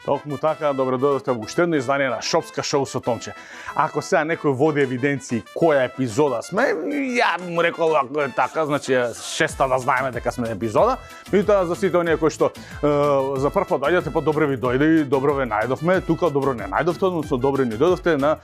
Токму така, добро дојдовте во уште едно издание на Шопска шоу со Томче. Ако сега некој води евиденции која епизода сме, ја му рекол ако е така, значи шеста да знаеме дека сме епизода. Меѓутоа за сите оние кои што за прв пат доаѓате, па добро ви дојде и добро ве најдовме. Тука добро не најдовте, односно добро ни дојдовте на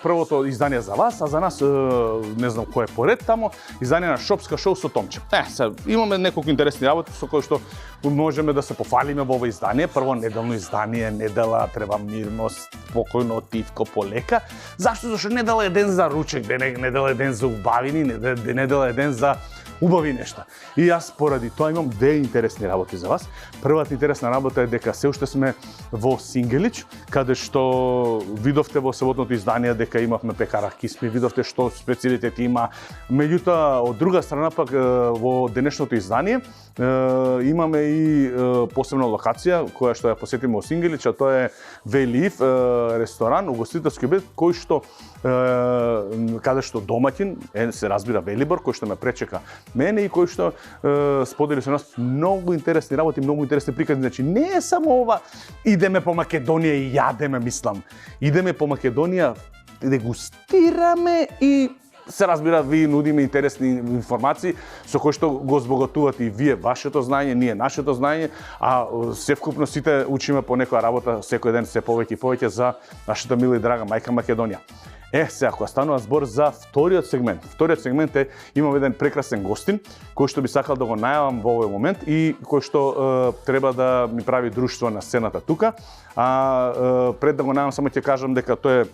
првото издание за вас, а за нас не знам кој е поред тамо, издание на Шопска шоу со Томче. Сега имаме неколку интересни работи со кои што можеме да се пофалиме во ова издание. Прво неделно издание, недела треба мирно, спокојно, тивко, полека. Зашто? Зашто недела е ден за ручек, недела е ден за убавини, недела е ден за убави нешта. И јас поради тоа имам две интересни работи за вас. Првата интересна работа е дека се уште сме во Сингелич, каде што видовте во саботното издание дека имавме пекара кисми, видовте што специјалитет има. Меѓутоа, од друга страна пак во денешното издание имаме и посебна локација која што ја посетиме во Сингелич, а тоа е Велив ресторан, угостителски објект кој што каде што домаќин се разбира Велибор, кој што ме пречека мене и кој што сподели со нас многу интересни работи, многу интересни приказни. Значи не е само ова идеме по Македонија и јадеме, мислам. Идеме по Македонија, дегустираме и се разбира, ви нудиме интересни информации со кои што го збогатувате и вие вашето знаење, ние нашето знаење, а севкупно сите учиме по некоја работа секој ден се повеќе и повеќе за нашата мила и драга мајка Македонија. Сега, кога станува збор за вториот сегмент. Вториот сегмент е, имам еден прекрасен гостин, кој што би сакал да го најавам во овој момент и кој што треба да ми прави друштво на сцената тука. Пред да го најавам, само ќе кажам дека тој е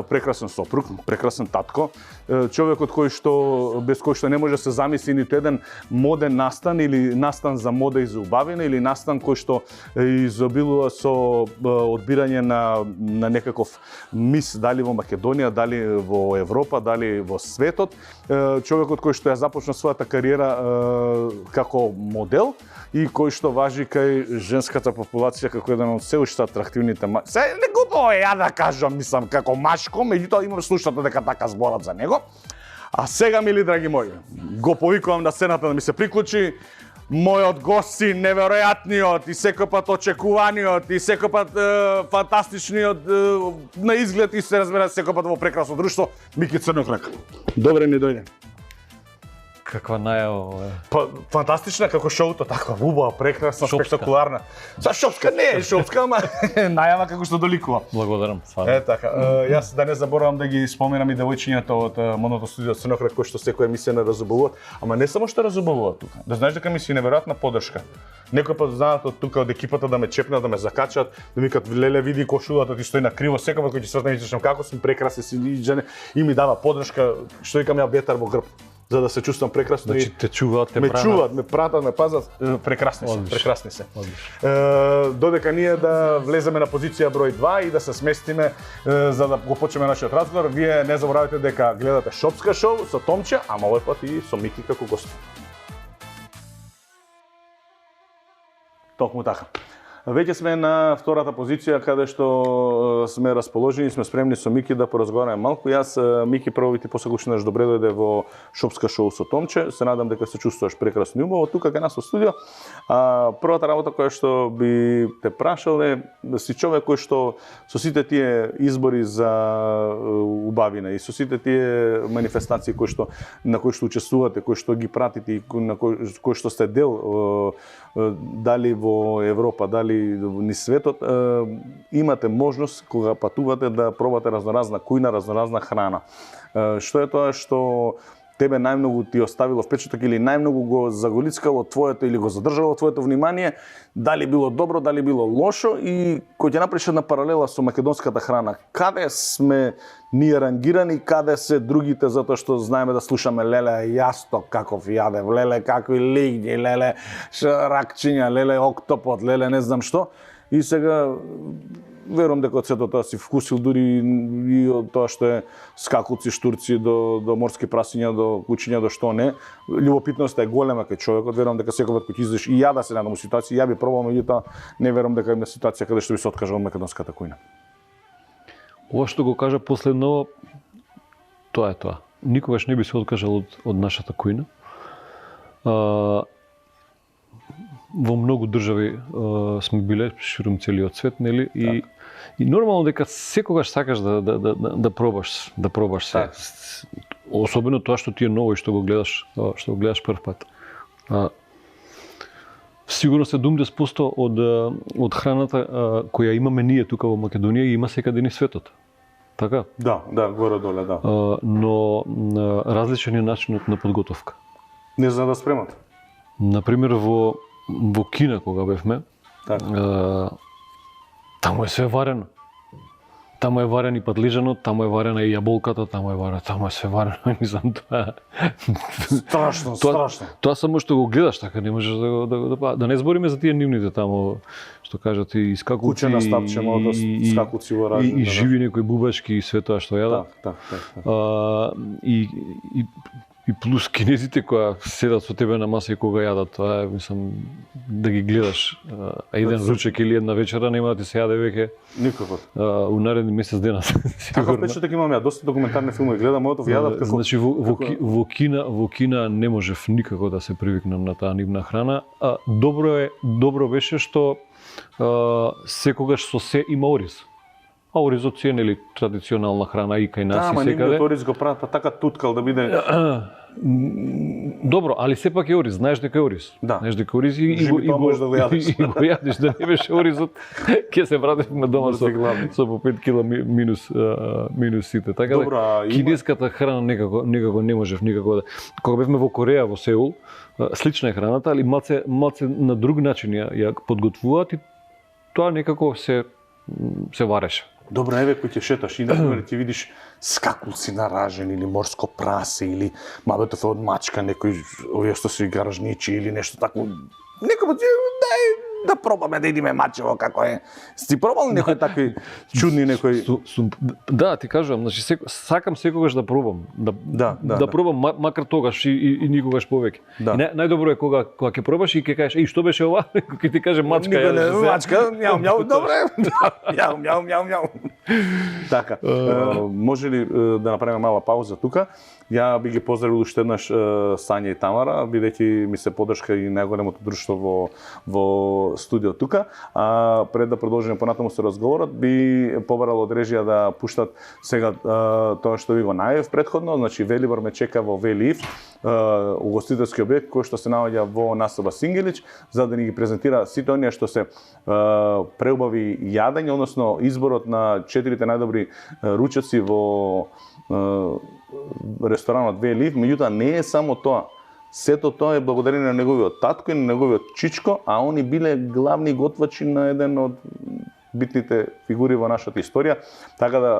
прекрасен сопруг, прекрасен татко, човекот кој што без кој што не може да се замисли ниту еден моден настан или настан за мода и за убавина или настан кој што изобилува со одбирање на некаков мис дали во Македонија, дали во Европа, дали во светот. Човекот кој што ја започна својата кариера како модел и кој што важи кај женската популација како еден од се уште атрактивните се не глупо е ја да кажам, мислам, како машко, меѓутоа имам слушнато дека така зборат за него. А сега, мили драги мои, го повикувам на сцената да ми се приклучи мојот гостин, неверојатниот и секој пат очекуваниот и секој пат фантастичниот на изглед и се разбира секој пат во прекрасно друштво, Мики Црнокрак. Добре ни дојде. Каква најава? Фантастична како шоуто, таква убава, прекрасна, спектакуларна. За Шопска не е Шопска, ама најава како што доликува. Благодарам, стварно. Така, јас да не заборавам да ги споменам и девојчињата од модното студио Црнокрак кои што секоја емисија не разубавуваат, ама не само што разубавуваат тука. Да знаеш дека ми си неверојатна поддршка. Некој пат знаат од тука од екипата да ме чепнат, да ме закачат, да ми викат леле види кошулата ти стои на криво, секој пат кој ќе свртне мислам како сум прекрасен и ми дава поддршка, што викам ја ветар во грб, за да се чувствам прекрасно. Значи те чуваат, те ме чуваат, ме пратат, ме пазат, прекрасни се, прекрасни се. Додека ние да влеземе на позиција број 2 и да се сместиме за да го почнеме нашиот разговор, вие не заборавајте дека гледате Шопска шоу со Томче, ама овој пат и со Мики како гост. Токму така. Веќе сме на втората позиција каде што сме расположени, сме спремни со Мики да поразговараме малку. Јас, Мики, прво ви ти посакуваш добре дојде во Шопска шоу со Томче. Се надам дека се чувствуваш прекрасно и убаво тука кај нас во студио. Првата работа која што би те прашал е да си човек кој што со сите тие избори за убавина и со сите тие манифестации на кои што учествувате, кои што ги пратите и на кои што сте дел дали во Европа, дали ни светот, имате можност кога патувате да пробате разноразна кујна, разноразна храна. Што е тоа што тебе најмногу ти оставило впечаток или најмногу го заголицкало твоето или го задржало твоето внимание, дали било добро, дали било лошо и кој ќе направиш една паралела со македонската храна, каде сме ние рангирани, каде се другите, затоа што знаеме да слушаме леле јасток каков јаде, леле какви лигњи, леле ракчиња, леле октопод, леле не знам што. И сега верувам дека од сето тоа си вкусил дури и од тоа што е скакулци, штурци до морски прасиња, до кучиња, до што не. Љубопитноста е голема кај човекот, верувам дека секој пат кога ќе излезеш и ја да се надам у ситуација, ја би пробал, меѓутоа не верувам дека има ситуација каде што би се откажал од македонската кујна. Ова што го кажа последно, тоа е тоа. Никогаш не би се откажал од нашата кујна. во многу држави сме биле ширум целиот свет, нели? И нормално дека секогаш сакаш да пробаш се. Особено тоа што ти е ново и што го гледаш прв пат. Сигурно се дум 10% од храната која имаме ние тука во Македонија и има секаде низ светот. Така? Да, горе-доле, да. Но различен е начинот на подготовка. Не знам да спремат. Например, во Кина кога бевме, таму е све варено. Таму е варен и падлижанот, таму е варена и јаболката, таму е све варено. Мислам, тоа страшно. Тоа само што го гледаш така, не можеш да не збориме за тие нивните таму, што кажат и скакулци, куче на стапче, скакулци во разни. И живи некои бубачки и све тоа што јадат. И плюс кинезите кои седат со тебе на маса и кога јадат, тоа е, мислам, да ги гледаш еден ручек или една вечера нема да ти се јаде веќе. Никако. У наредни месец дена. Каков впечаток имам ја, доста документарни филмови гледам, моето јадат како. Значи во Кина не можев никако да се привикнам на таа нивна храна. Добро беше што секогаш со се има ориз. А оризот си е нели традиционална храна и кај нас и секаде. Да, ориз го прават па така туткал да биде. Добро, али сепак е ориз, знаеш дека е ориз. Да. Знаеш дека е ориз и го јадеш, да не беше оризот, ќе се вратиме дома со по 5 кила минус сите. Така да кинеската храна некако не можев никако да. Кога бевме во Кореја, во Сеул, слична е храната, али малце на друг начин ја подготвуваат и тоа некако се вареше. Добро, еве кој ќе шеташ и например ќе видиш скакулци на ражен или морско прасе или мабетов од мачка, некој овие што се гаражничи или нешто такво. Некој дај да пробаме да идиме мачево како е. Си пробал некои такви чудни некои? Да, ти кажувам, значи сакам секогаш да пробам, да пробам макар тогаш и никогаш повеќе. Најдобро е кога ќе пробаш и ќе кажеш што беше ова? Ќе ти каже мачка. Мачка, мяу, добре. Мяу. Така, може ли да направиме мала пауза тука? Ја би ги поздравил уште еднаш Сања и Тамара, бидејќи ми се поддршка и најголемото друштво во студио тука. Пред да продолжиме понатаму со разговорот, би побарал од режија да пуштат сега тоа што ви го најав претходно, значи Велибор ме чека во Велив, угостителски објект кој што се наоѓа во насоба Сингелич, за да ни ги презентира сите оние што се преубави јадење, односно изборот на 4 најдобри ручеци во ресторанот Велив, меѓутоа не е само тоа. Сето тоа е благодарение на неговиот татко и на неговиот чичко, а они биле главни готвачи на еден од битните фигури во нашата историја. Така да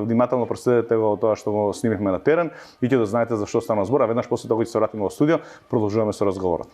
внимателно проследете го тоа што го снимивме на терен и ќе да знаете за што стана збор, а веднаш после тоа ќе се вратиме во студио, продолжуваме со разговорот.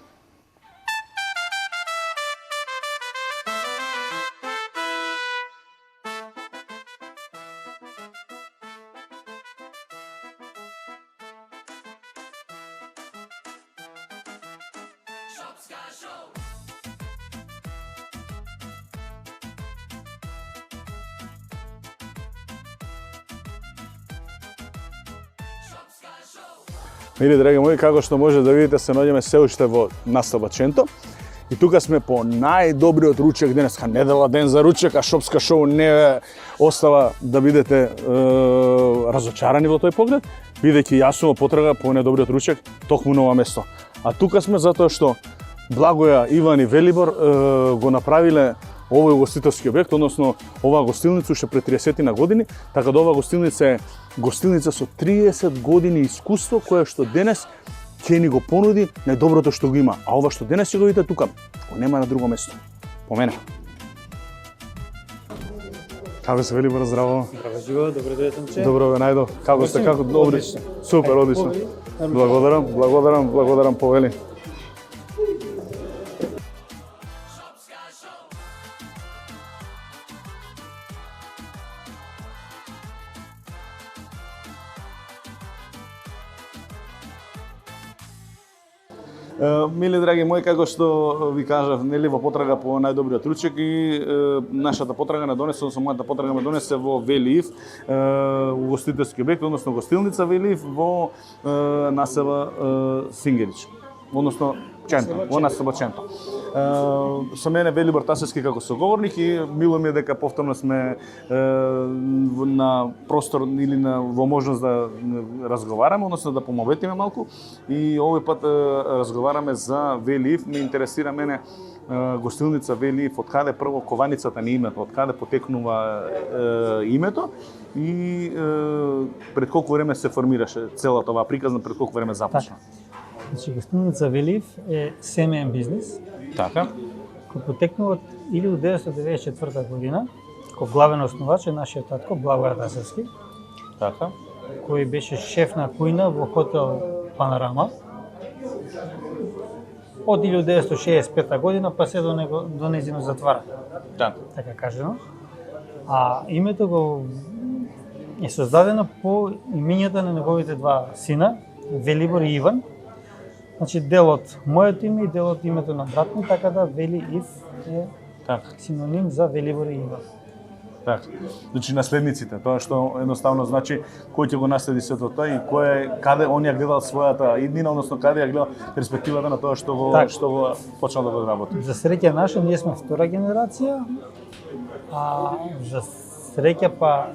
Мили драги мои, како што може да видите, се наоѓаме се уште во настоба Ченто. И тука сме по најдобриот ручек денеска, недела ден за ручек, а шопска шоу не остава да бидете разочарани во тој поглед, бидејќи јас сум во потрага по најдобриот ручек токму на ова место. А тука сме затоа што Благоја, Иван и Велибор го направиле овој угостителски објект, односно оваа гостилница уште пред 30 години, така да оваа гостилница е гостилница со 30 години искуство, која што денес ќе ни го понуди најдоброто што го има. А ова што денес ќе го видите тука, го нема на друго место. По мене. Како се Велибор, здраво? Здраво, живо, добро дојдете. Добро ве најдов. Како сте, како добри? Супер, одлично. Благодарам, повели. Мили драги мои, како што ви кажав, нели во потрага по најдобриот ручек и нашата потрага не донесе, односно мојата потрага ме донесе во Велив, угостителски објект, односно гостилница Велив во населба Сингелич, односно Ченто, во населба Ченто. Со мене Велибор Тасевски како соговорник и мило ми е дека повторно сме на простор или во можност да разговараме, односно да помоветиме малку и овој пат разговараме за Велиев. Ме интересира мене гостилница Велиев, од каде прво кованицата на името, од каде потекнува името и пред колку време се формираше целата оваа приказна, пред колку време започна? Значи, гостилница Велиев е семеен бизнис. Така. Кој потекнува од 1994 година, кој главен основач е нашиот татко Благоје Тасевски. Така. Кој беше шеф на кујна во хотел Панорама. Од 1965 година па се до нејзино затварање. Да. Така кажено. А името го е создадено по имињата на неговите два сина, Велибор и Иван. Значи дел од моето име и дел од името на брат ми, така да Велиев е синоним за Велибор и Иван. Така. Значи наследниците, тоа што едноставно значи кој ќе го наследи сето тоа и каде он ја гледал својата иднина, односно каде ја гледал перспективата на тоа што го почнал да го работи. За среќа наша ние сме втора генерација, а за среќа па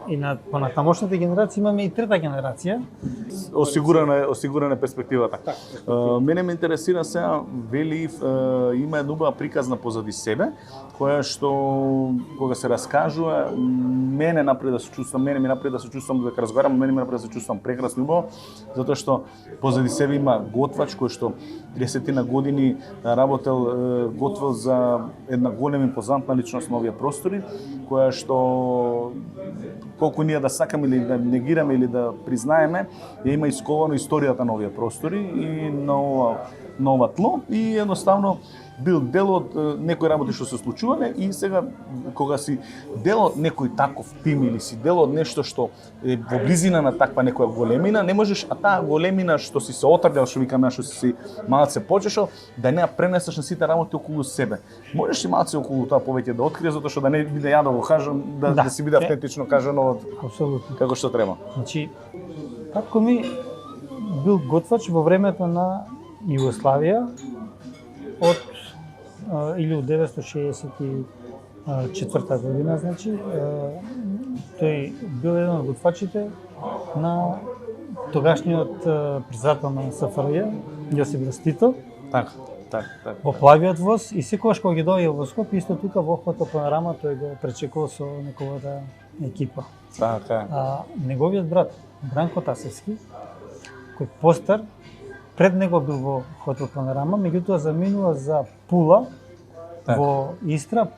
и на понатамошните генерации имаме и трета генерација. Осигурена перспективата. Мене ме интересира сега Велиев има една убава приказна позади себе, која што кога се раскажува мене напред да се чувствам дека разговарам, мене ми напред да се чувствам прекрасно убаво, затоа што позади себе има готвач кој што 30 години работел, готвил за една голема импозантна личност на овие простори, која што колку ние да сакаме или да негираме или да признаеме, ја има исковано историјата на овие простори и на ова тло и едноставно бил дел од некои работи што се случувале и сега кога си дел од некој таков тим или си дел од нешто што е во близина на таква некоја големина, не можеш таа големина што си се отргал, што викаме, што си малце почешал, да не ја пренесеш на сите работи околу себе. Можеш и малце околу тоа повеќе да откриеш, затоа што да не биде ја да го кажам, да си биде автентично кажано од апсолутно како што треба. Значи, татко ми бил готвач во времето на Југославија од 1964 година, значи, тој бил еден од готвачите на тогашниот председател на СФРЈ, Јосип Брз Тито. Така. Во плавиот воз и секогаш кога ги доаѓа во Скопје, исто тука во хотел Панорама тој го пречекува со неговата екипа. Така. Неговиот брат Бранко Тасевски, кој постар, пред него бил во хотел Панорама, меѓутоа заминува за Пула во Истра,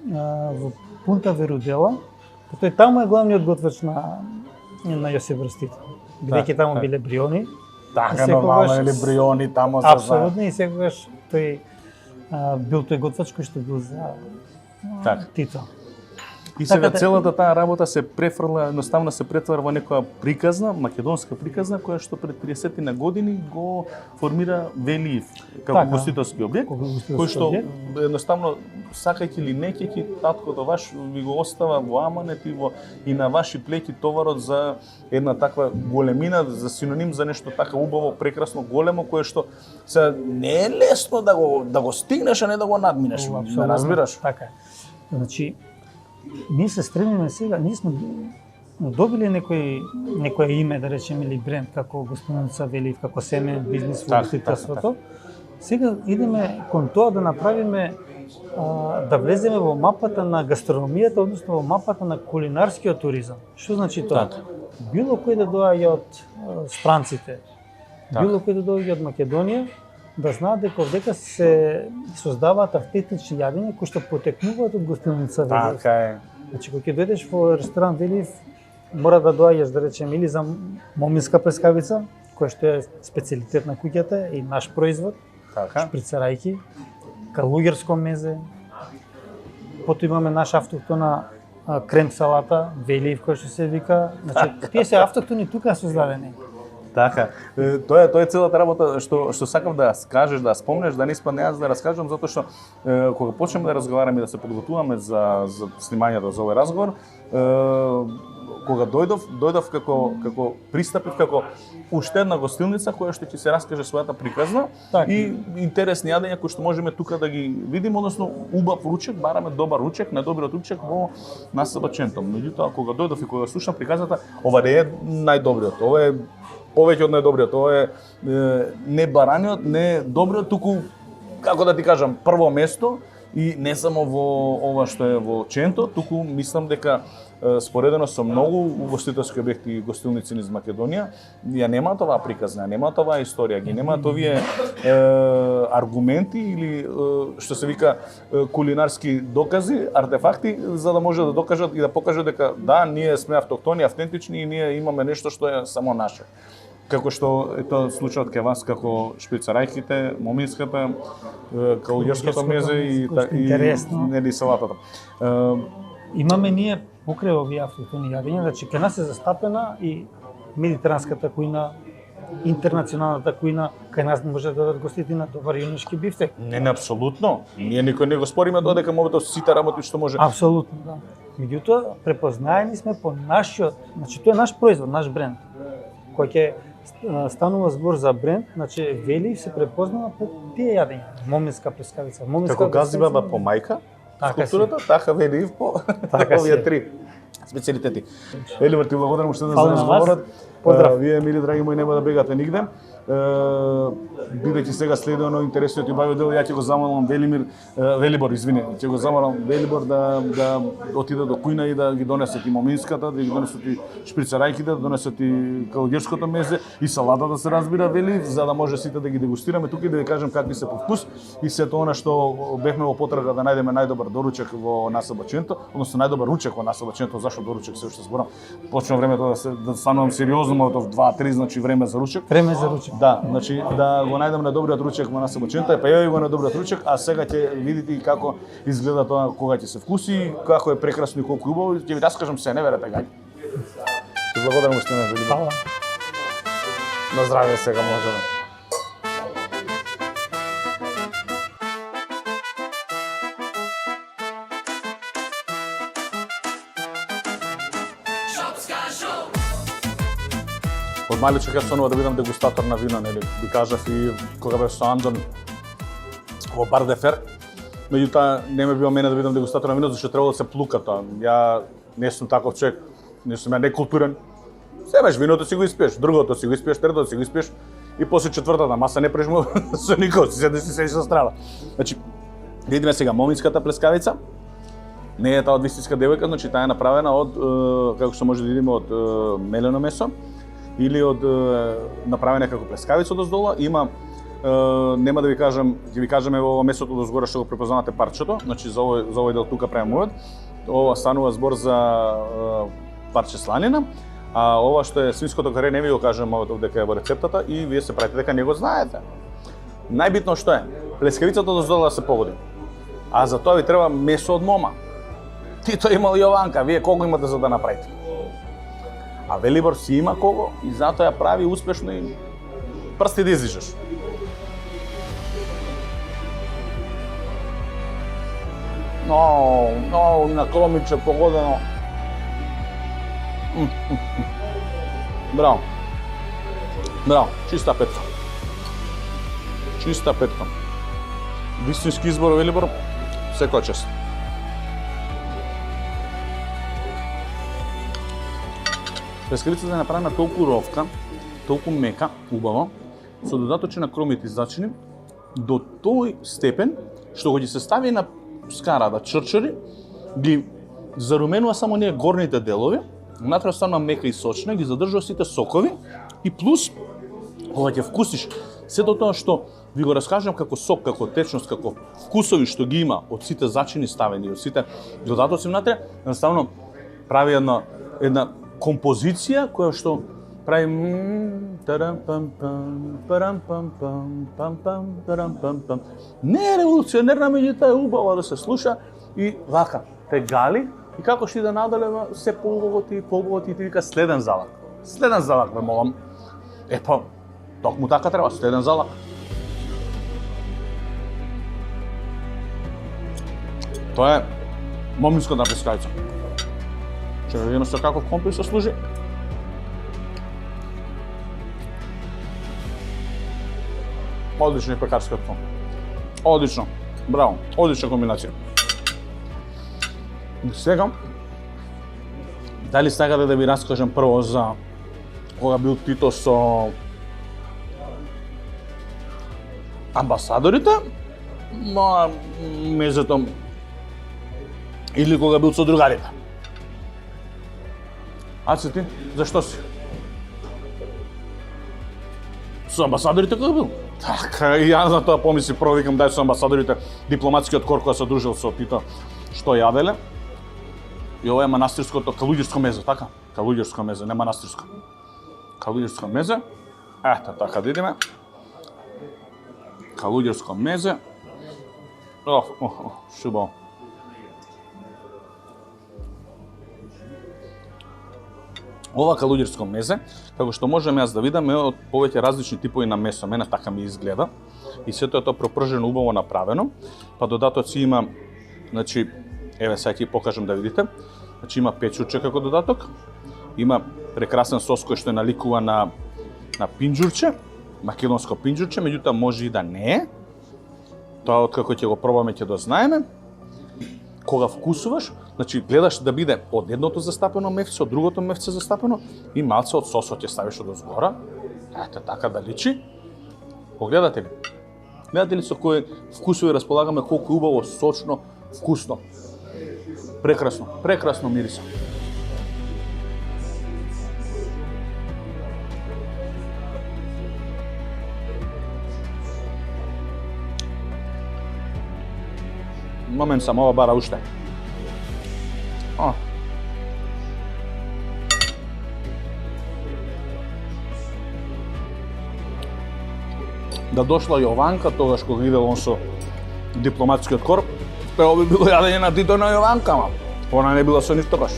во Пунта Верудела, тој таму е главниот готвач на Јосип Брз Тито. Бидејќи таму биле бриони. Така, нормално или бриони таму се апсолутно и секогаш тој бил тој готвач кој што бил за Тито. И сега целата таа работа се префрла, едноставно се претвара во некоја приказна, македонска приказна, која што пред 30 на години го формира Велиев како гостителски објект, кој што едноставно сакајќи или неќејќи таткото ваш ви го остава во аманет и на ваши плеќи товарот за една таква големина, за синоним за нешто така убаво, прекрасно, големо, кое што се не е лесно да го стигнеш, а не да го надминеш. Не разбираш? Така. Значи, ние се стремиме сега, ние сме добили некој име, да речеме, или бренд, како гостилница Велиев, како семеен бизнес во гостителството. Сега идеме кон тоа да направиме, да влеземе во мапата на гастрономијата, односно во мапата на кулинарскиот туризам. Што значи тоа? Било кој да доаѓа од странците, било кој да доаѓа од Македонија, да знаат дека се создаваат автентични јадења кои што потекнуваат од гостилница Велиев. Така е. Значи, кога ќе дојдеш во ресторан Велиев, мора да доаѓаш, да речеме, или за моминска плескавица, која што е специјалитет на куќата и наш производ, шприцарајки, калуѓерско мезе, потоа имаме наша автохтона крем салата, Велиев, која што се вика. Значи, тие се автохтони тука создадени. Така. Тоа е целата работа што сакав да скажеш, да спомнеш, да не испадне јас да раскажам, затоа што кога почнеме да разговараме и да се подготвуваме за снимањето за овој разговор, кога дојдов како пристапив како уште една гостилница која што ќе се раскаже својата приказна и интересни јадења кои што можеме тука да ги видиме, односно убав ручек, бараме добар ручек, најдобриот ручек во насаба Ченто. Меѓутоа кога дојдов и кога слушнав приказната, ова не е најдобриот, ова е повеќе од најдобриот, ова е не бараниот, не добриот, туку како да ти кажам, прво место. И не само во ова што е во Ченто, туку мислам дека споредено со многу угостителски објекти и гостилници низ Македонија, ја немаат оваа приказна, немаат оваа историја, ги немаат овие аргументи или што се вика кулинарски докази, артефакти, за да може да докажат и да покажат дека да, ние сме автохтони, автентични и ние имаме нешто што е само наше. Како што ето случајот кај вас, како шпицарајките, моминската, калуѓерското мезе и нели салатата. Имаме ние покрај овие автохтони јадења, значи кај нас е застапена и медитеранската кујна, интернационалната кујна, кај нас може да дадат гостите на добар јунешки бифтек. Не, апсолутно. Ние никој не го спориме тоа дека можете сите работи што може. Апсолутно, да. Меѓутоа, препознаени сме по нашиот, значи тоа е наш производ, наш бренд, кој ќе станува збор за бренд, значи Велив се препознава по тие јадења. Моминска плескавица, како гази баба по мајка, скулптурата, така Велив по овие три специјалитети. Велибор, ти благодарам уште за разговорот. Поздрав. Вие, мили драги мои, нема да бегате нигде. Бидејќи сега следи оно интересниот и бавиот дел, ја ќе го замолам Велибор, ќе го замолам Велибор да отиде до кујна и да ги донесат и моминската, да ги донесат и шприцарајките, да донесат и калуѓерското мезе и салата да се разбира, вели, за да може сите да ги дегустираме тука и да ви кажем какви се по вкус и сето она што бевме во потрага да најдеме најдобар доручек во насаба Ченто, односно најдобар ручек во насаба Ченто. Зашто доручек се уште зборам? Почнува времето да станувам сериозно, од 2-3, значи време за ручек. Време за ручек. Да, значи да го најдам на добриот ручек во насаба Ченто, па ја го на добриот ручек, а сега ќе видите и како изгледа тоа кога ќе се вкуси, како е прекрасно и колку убаво, ќе ви раскажам се, не верете гај. Ти благодарам уште на Велибор. Фала. На здравје сега можеме. Од маличок јас сонува да бидам дегустатор на вино, нели, би кажав и кога бев со Андон во Бар де Фер. Меѓутоа не ме било мене да бидам дегустатор на вино, зашто требало да се плука тоа. Ја не сум таков човек, не сум ја некултурен. Земеш виното си го испиеш, другото си го испиеш, третото си го испиеш и после четвртата маса не прежму со никој, си седиш со страна. Значи, видиме сега моминската плескавица. Не е таа од вистинска девојка, значи таа е направена од како што може да видиме од мелено месо или од направена како плескавица одоздола. Има нема да ви кажам, ќе ви кажеме во месото дозгоре што го препознавате парчето, значи за овој дел тука правиме мујот. Ова станува збор за парче сланина, а ова што е свинското каре не ви го кажам дека е во рецептата и вие се правите дека не го знаете. Најбитно што е, плескавицата одоздола да се погоди. А за тоа ви треба месо од мома. Тито имал Јованка, вие колку имате за да направите? А Велибор си има кого и затоа ја прави успешно и прсти да излижеш. Но, на кромиче погодено. Браво. Браво, чиста петка. Чиста петка. Вистински избор, Велибор, секоја чест. Плескавицата е направена толку ровка, толку мека, убаво, со додаточни кромити зачини, до тој степен што го ги се стави на скара да чрчери, ги заруменува само ние горните делови, внатре останува мека и сочна, ги задржува сите сокови и плюс, кога ќе вкусиш сето тоа што ви го раскажам како сок, како течност, како вкусови што ги има од сите зачини ставени, од сите додатоци внатре, едноставно прави една композиција која што прави не е револуционерна, меѓутоа е убава да се слуша и вака те гали и како што иде надале се поубаво ти вика следен залак. Следен залак ме молам. Епа, токму така треба, следен залак. Тоа е моминската плескавица. Ќе видиме со каков компир се служи. Одличен е пекарскиот фон. Одлично. Браво. Одлична комбинација. Сега, дали сакате да ви раскажам прво за кога бил Тито со амбасадорите на мезето или кога бил со другарите? Аце ти, зашто си? Со амбасадорите кога бил? Така, и ја на тоа помисли, прво викам дај со амбасадорите, дипломатскиот кор која се дружил со Тито, што јаделе. И ова е манастирското Калуѓерско мезе, така? Калуѓерско мезе, не манастирско. Калуѓерско мезе. Ето, така да идеме. Калуѓерско мезе. Шубаво. Ова калуѓерско мезе, како што можам јас да видам, е од повеќе различни типови на месо. Мене така ми изгледа. И сето е тоа пропржено, убаво направено. Па додатоци има, значи, еве сега ќе покажам да видите. Значи има печурче како додаток. Има прекрасен сос кој што е наликува на пинџурче, македонско пинџурче, меѓутоа може и да не е. Тоа откако ќе го пробаме ќе го знаеме. Кога вкусуваш, значи гледаш да биде од едното застапено мефце, од другото мефце застапено и малце од сосот ќе ставиш од озгора. Ете така да личи. Погледате ли? Гледате ли со кои вкусови располагаме, колку убаво, сочно, вкусно. Прекрасно, прекрасно мириса. Момент само, ова бара уште. Да дошла Јованка тогаш кога идел он со дипломатскиот корп, ова би било јадење на Тито на Јованка, ама она не била со ништо баш.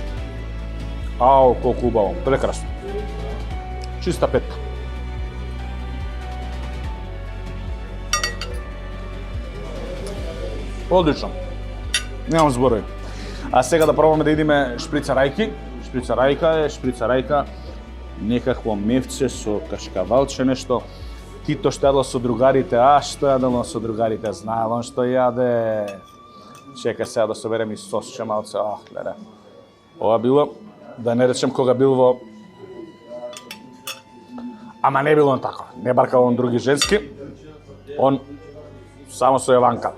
Ау, колку убаво, прекрасно. Чиста петка. Одлично. Немам зборови. А сега да пробаме да идеме шприцарајки. Шприцарајка, некакво мевце со кашкавалче нешто. Тито што јадело со другарите, што јадело со другарите, знаел он што јаде. Чека сега да соберем и сосче малце, гледа. Ова било, да не речем кога бил во... Ама не било он тако, не баркал он други женски, он само со Јованка.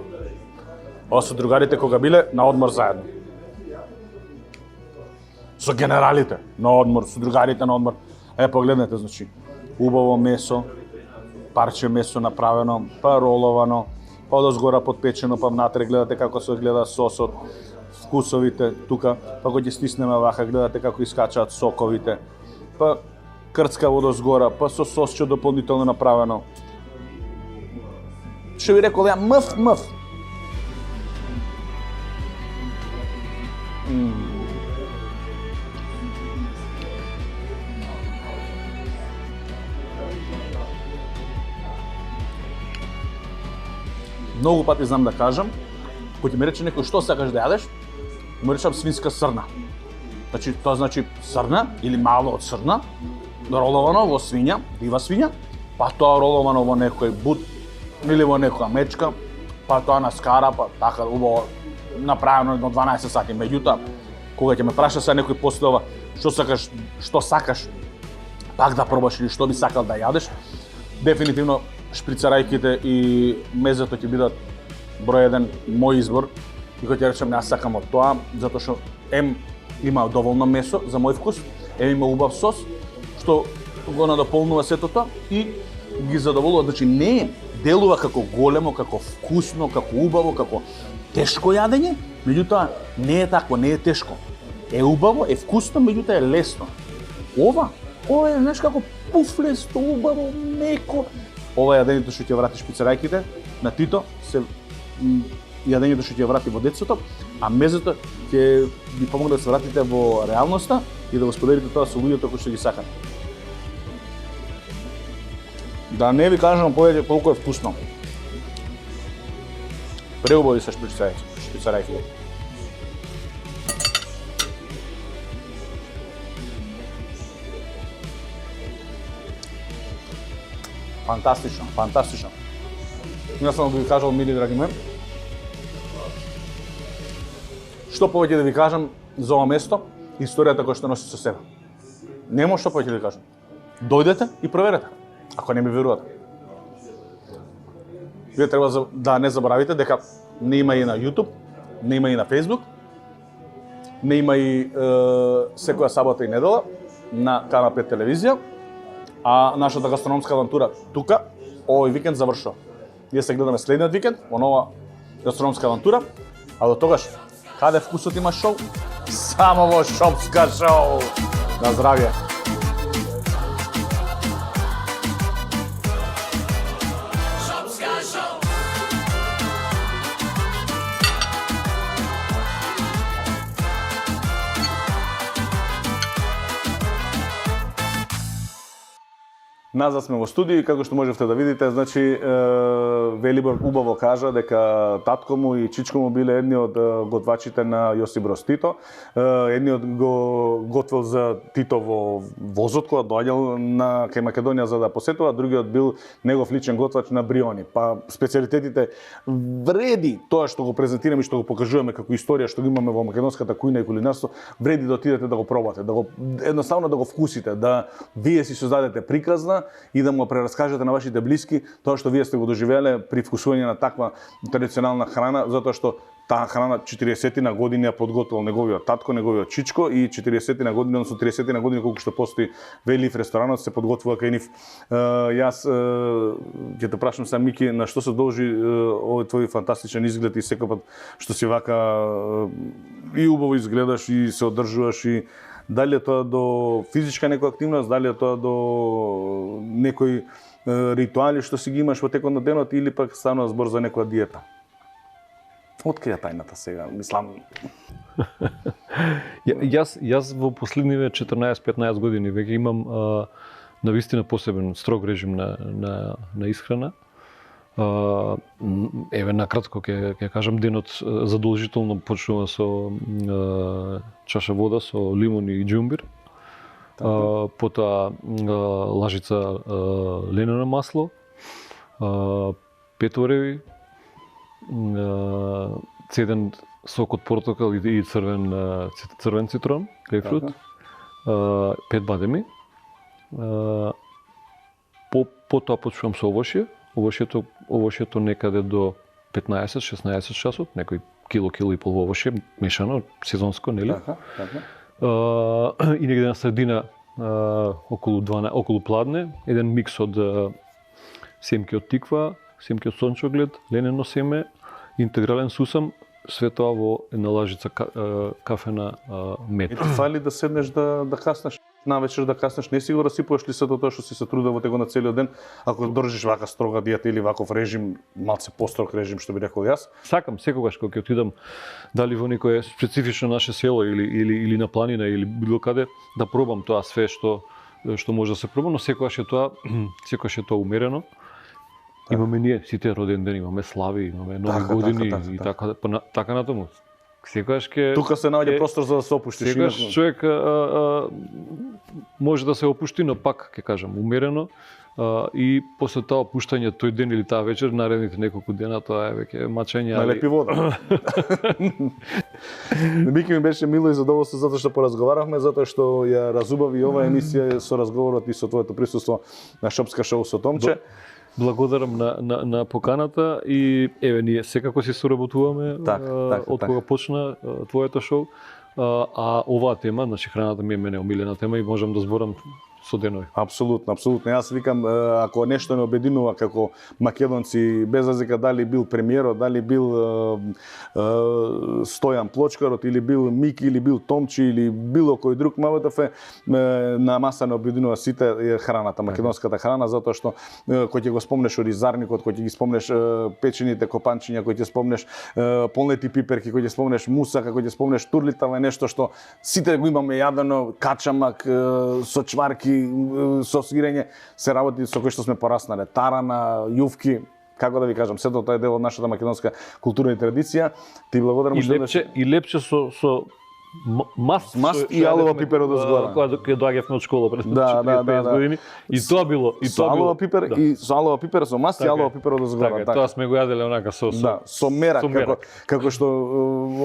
Ова со другарите кога биле на одмор заедно. Со генералите на одмор, со другарите на одмор. Погледнете, значи, убаво месо, парче месо направено, па роловано, па одозгора подпечено, па внатре гледате како се гледа сосот, вкусовите тука, па кога ќе стиснеме вака, гледате како искачаат соковите, па крцка водозгора, па со сосче дополнително направено. Што ви рекол ја, мъв. Многу пати знам да кажам, кога ќе ми рече некој што сакаш да јадеш, му речам свинска срна. Значи, тоа значи срна или мало од срна, роловано во свиња, дива свиња, па тоа роловано во некој бут или во некоја мечка, па тоа на скара, па така убаво направено до 12 сати. Меѓутоа, кога ќе ме праша се некој после ова, што сакаш пак да пробаш или што би сакал да јадеш, дефинитивно шприцарајките и мезето ќе бидат број 1 мој избор. И кога ќе речем, јас сакам од тоа, затоа што има доволно месо за мој вкус, има убав сос, што го надополнува сето тоа и ги задоволува. Значи не делува како големо, како вкусно, како убаво, како тешко јадење, меѓутоа не е такво, не е тешко. Е убаво, е вкусно, меѓутоа е лесно. Ова е, знаеш како пуфлесто, убаво, меко. Ова е јадењето што ќе врати шпицарајките на Тито, јадењето што ќе врати во детството, а мезето ќе ви помогне да се вратите во реалноста и да го споделите тоа со луѓето кои што ги сакат. Да не ви кажам повеќе колку е вкусно. Преубави се шпицарајки. Фантастично, фантастично. Јас сам ви кажал, мили драги мои, што повеќе да ви кажам за ова место, историјата која што носи со себе. Нема што повеќе да ви кажам. Дојдете и проверете, ако не ми верувате. Вие треба да не заборавите дека не има и на YouTube, не има и на Facebook, не има и секоја сабота и недела на Канал 5 телевизија, а нашата гастрономска авантура тука овој викенд завршува. Ние се гледаме следниот викенд во нова гастрономска авантура, а до тогаш, каде вкусот има шоу? Само во Шопска шоу! На здравје! Назад сме во студио и како што можевте да видите, значи Велибор убаво кажа дека татко му и чичко му биле едни од готвачите на Јосип Броз Тито. Едниот го готвил за Тито во возот кога доаѓал на кај Македонија за да посетува, другиот бил негов личен готвач на бриони. Па специјалитетите вреди тоа што го презентираме и што го покажуваме како историја што го имаме во македонската кујна и кулинарство, вреди да отидете да го пробате, да го едноставно да го вкусите, да вие си создадете приказна и да му прераскажете на вашите блиски тоа што вие сте го доживеле при вкусување на таква традиционална храна, затоа што таа храна 40 години ја подготвил неговиот татко, неговиот чичко и 40 години, односно 30 години колку што постои Велив ресторанот се подготвува кај нив. Јас ќе те прашам сам Мики, на што се должи овој твој фантастичен изглед и секој пат што си вака и убаво изгледаш и се одржуваш и дали е тоа до физичка некоја активност, дали е тоа до некои ритуали што си ги имаш во текот на денот или пак станува збор за некоја диета? Откри ја тајната сега, мислам. Јас во последниве 14-15 години веќе имам навистина посебен строг режим на исхрана. Еве накратко ќе кажам, денот задолжително почнува со чаша вода со лимон и џумбир. Потоа лажица ленено масло, 5 ореви, цеден сок од портокал и црвен цитрон, грейпфрут, 5 бадеми. Потоа почнувам со овошје. Овошјето некаде до 15-16 часот, некој кило и пол овошје, мешано, сезонско, нели? И негде на средина околу пладне, еден микс од семки од тиква, семки од сончоглед, ленено семе, интегрален сусам, све тоа во една лажица кафена мед. И ти фали да седнеш да каснеш? Навечер да каснеш, не си го расипуваш ли сето тоа што си се трудел во текот на целиот ден, ако држиш вака строга диета или ваков режим, малце построг режим што би рекол јас? Сакам секогаш кога ќе отидам дали во некое специфично наше село или на планина или било каде да пробам тоа све што може да се проба, но секогаш е тоа умерено. Имаме ние сите роден ден, имаме слави, имаме нови години и така натаму. Секогаш тука се наоѓа простор за да се опуштиш. Секогаш човек може да се опушти, но пак ќе кажам умерено и после тоа опуштање тој ден или таа вечер, наредните неколку дена тоа е веќе мачење. Налепи вода. Мики ми беше мило и задоволство затоа што поразговаравме, затоа што ја разубави ова емисија со разговорот и со твоето присуство на Шопска шоу со Томче. Благодарам на поканата и еве ние секако си соработуваме од кога почна твоето шоу, а оваа тема, значи храната ми е мене омилена тема и можам да зборам со денови. Апсолутно, апсолутно. Јас викам, ако нешто не обединува како македонци, без разлика дали бил премиерот, дали бил Стојан Плочкарот, или бил Мики, или бил Томчи, или било кој друг, МВТФ на маса не обединува сите храната, македонската храна, затоа што кој ќе го спомнеш оризарникот, кој ќе ги спомнеш печените копанчиња, кој ќе спомнеш полнети пиперки, кој ќе спомнеш мусака, кој ќе спомнеш турлитава, е нешто што сите го имаме јадено, качамак со чварки, со сирење, се работи со кој што сме пораснале. Тарана, јувки, како да ви кажам, сето тоа е дел од нашата македонска култура и традиција. Ти благодарам што и лепче со маст и алова пипер од озгора. Кога доаѓавме од школа пред Да, 45 години. И тоа било, со алова пипер и со алова пипер со маст и алова пипер од озгора. Така, тоа сме го јаделе онака со мерак, како што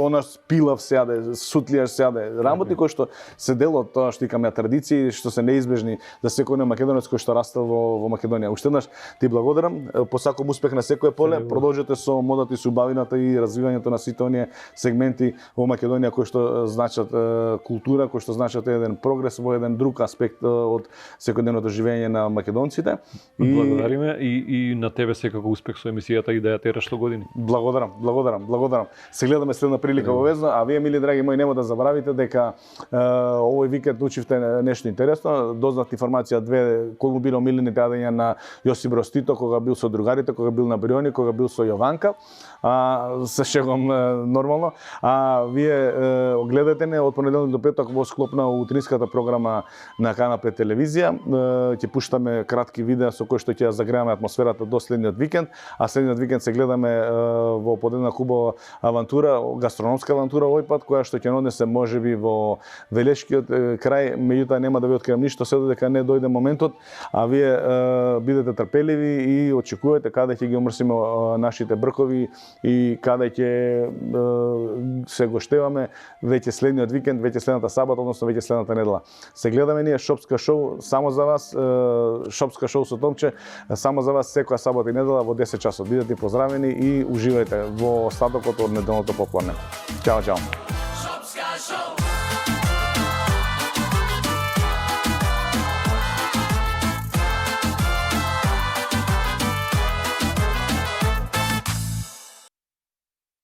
она пилав се јаде, сутлијаш се јаде. Работи кои што се дел од тоа што викаме традиции, што се неизбежни за секој македонец кој што растел во Македонија. Уште еднаш ти благодарам, посакувам успех на секое поле, продолжете со модата и со убавината и развивањето на сите оние сегменти во Македонија кои што значат култура, кои што значат еден прогрес во еден друг аспект од секојдневното живење на македонците. Благодариме и на тебе секако успех со емисијата и да ја тераш што години. Благодарам. Се гледаме следна прилика во Везно, а вие мили драги мои нема да забравите дека овој викенд учивте нешто интересно, дознат информација кои било милените јадења на Јосип Брос Тито кога бил со другарите, кога бил на Бриони, кога бил со Јованка. Се шегом нормално. Вие гледате не од понеделник до петок во склоп на утринската програма на Канал 5 телевизија. Ќе пуштаме кратки видеа со кои што ќе загрееме атмосферата до следниот викенд, а следниот викенд се гледаме во подедна хубава авантура, гастрономска авантура овој пат, која што ќе однесе можеби во Велешкиот крај, меѓутоа нема да ви откриам ништо се додека не дојде моментот, а вие бидете трпеливи и очекувате каде ќе ги умрсиме нашите бркови и каде ќе се гоштеваме веќе следниот викенд, веќе следната сабота, односно веќе следната недела. Се гледаме ние Шопска шоу само за вас, Шопска шоу со Томче, само за вас секоја сабота и недела во 10 часот. Бидете поздравени и уживајте во остатокот од неделното попладне. Чао.